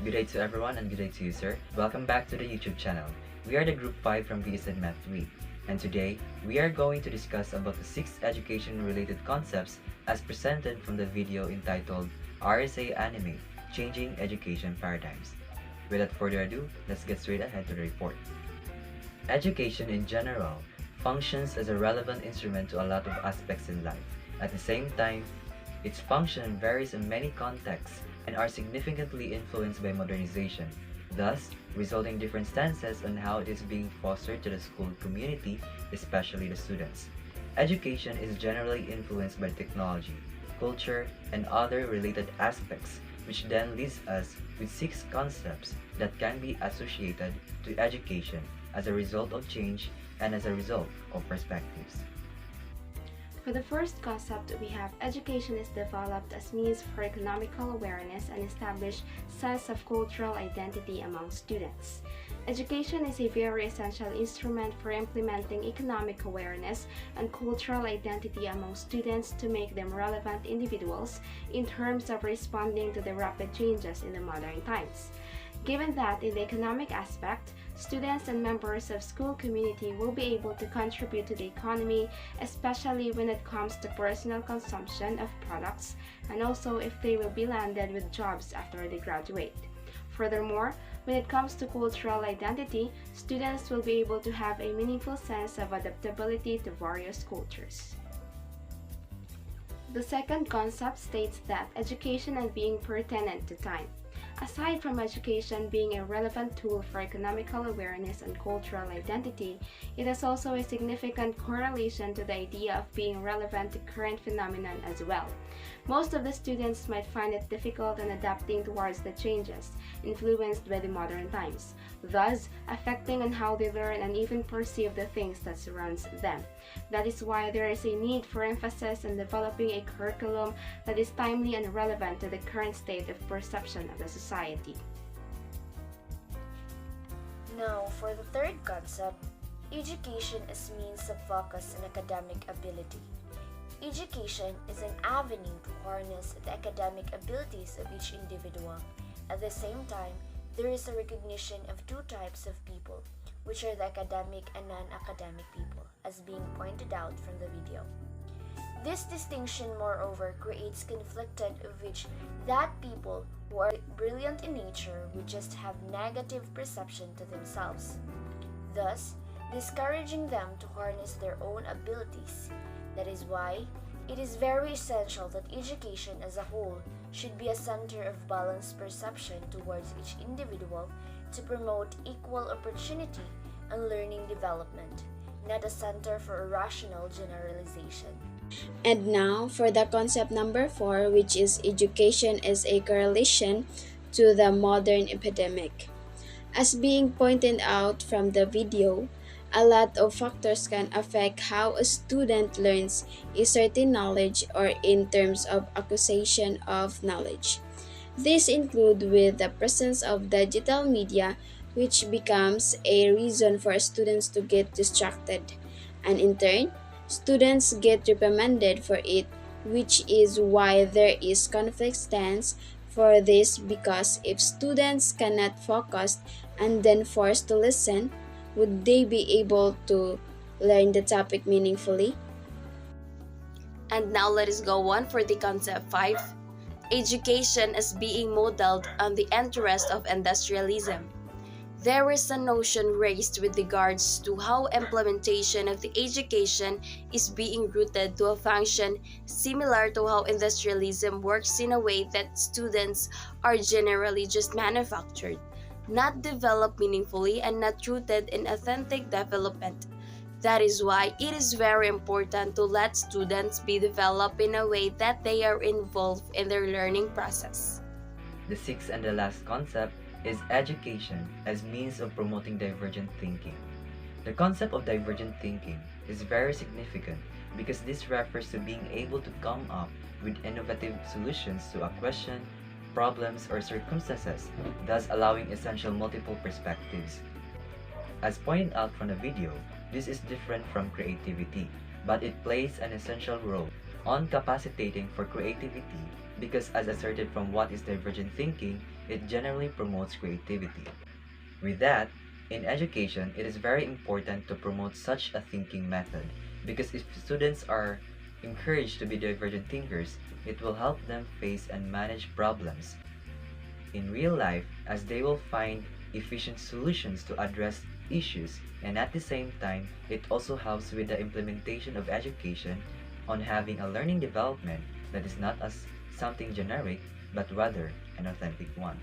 Good day to everyone and good day to you, sir. Welcome back to the YouTube channel. We are the Group 5 from BSED-MATH 3, and today we are going to discuss about the 6 education-related concepts as presented from the video entitled RSA Anime, Changing Education Paradigms. Without further ado, let's get straight ahead to the report. Education in general functions as a relevant instrument to a lot of aspects in life. At the same time, its function varies in many contexts and are significantly influenced by modernization, thus resulting different stances on how it is being fostered to the school community, especially the students. Education is generally influenced by technology, culture, and other related aspects, which then leaves us with 6 concepts that can be associated to education as a result of change and as a result of perspectives. For the first concept, we have education is developed as means for economical awareness and establish sense of cultural identity among students. Education is a very essential instrument for implementing economic awareness and cultural identity among students to make them relevant individuals in terms of responding to the rapid changes in the modern times. Given that in the economic aspect, students and members of school community will be able to contribute to the economy, especially when it comes to personal consumption of products, and also if they will be landed with jobs after they graduate. Furthermore, when it comes to cultural identity, students will be able to have a meaningful sense of adaptability to various cultures. The second concept states that education and being pertinent to time. Aside from education being a relevant tool for economical awareness and cultural identity, it has also a significant correlation to the idea of being relevant to current phenomenon as well. Most of the students might find it difficult in adapting towards the changes influenced by the modern times, thus affecting on how they learn and even perceive the things that surrounds them. That is why there is a need for emphasis in developing a curriculum that is timely and relevant to the current state of perception of the society. Now, for the third concept, education as means of focus and academic ability. Education is an avenue to harness the academic abilities of each individual. At the same time, there is a recognition of 2 types of people, which are the academic and non-academic people, as being pointed out from the video. This distinction, moreover, creates conflicted of which that people who are brilliant in nature would just have negative perception to themselves, thus discouraging them to harness their own abilities. That is why it is very essential that education as a whole should be a center of balanced perception towards each individual to promote equal opportunity and learning development, not a center for irrational generalization. And now for the concept number 4, which is education as a correlation to the modern epidemic. As being pointed out from the video, a lot of factors can affect how a student learns a certain knowledge or in terms of acquisition of knowledge. These include with the presence of digital media, which becomes a reason for students to get distracted, and in turn, students get reprimanded for it, which is why there is conflict stance for this, because if students cannot focus and then forced to listen, would they be able to learn the topic meaningfully? And now let us go on for the concept 5, education as being modeled on the interest of industrialism. There is a notion raised with regards to how implementation of the education is being rooted to a function similar to how industrialism works, in a way that students are generally just manufactured, not developed meaningfully, and not rooted in authentic development. That is why it is very important to let students be developed in a way that they are involved in their learning process. The 6th and the last concept is education as means of promoting divergent thinking. The concept of divergent thinking is very significant because this refers to being able to come up with innovative solutions to a question, problems, or circumstances, thus allowing essential multiple perspectives. As pointed out from the video, this is different from creativity, but it plays an essential role on capacitating for creativity because, as asserted from what is divergent thinking, it generally promotes creativity. With that, in education, it is very important to promote such a thinking method because if students are encouraged to be divergent thinkers, it will help them face and manage problems in real life as they will find efficient solutions to address issues, and at the same time, it also helps with the implementation of education on having a learning development that is not as something generic but rather an authentic one.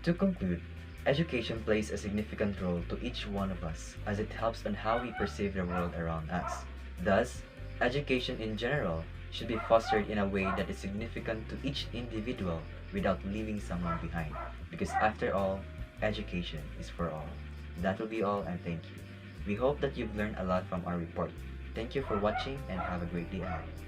To conclude, education plays a significant role to each one of us as it helps on how we perceive the world around us. Thus, education in general should be fostered in a way that is significant to each individual without leaving someone behind. Because after all, education is for all. That will be all, and thank you. We hope that you've learned a lot from our report. Thank you for watching and have a great day ahead.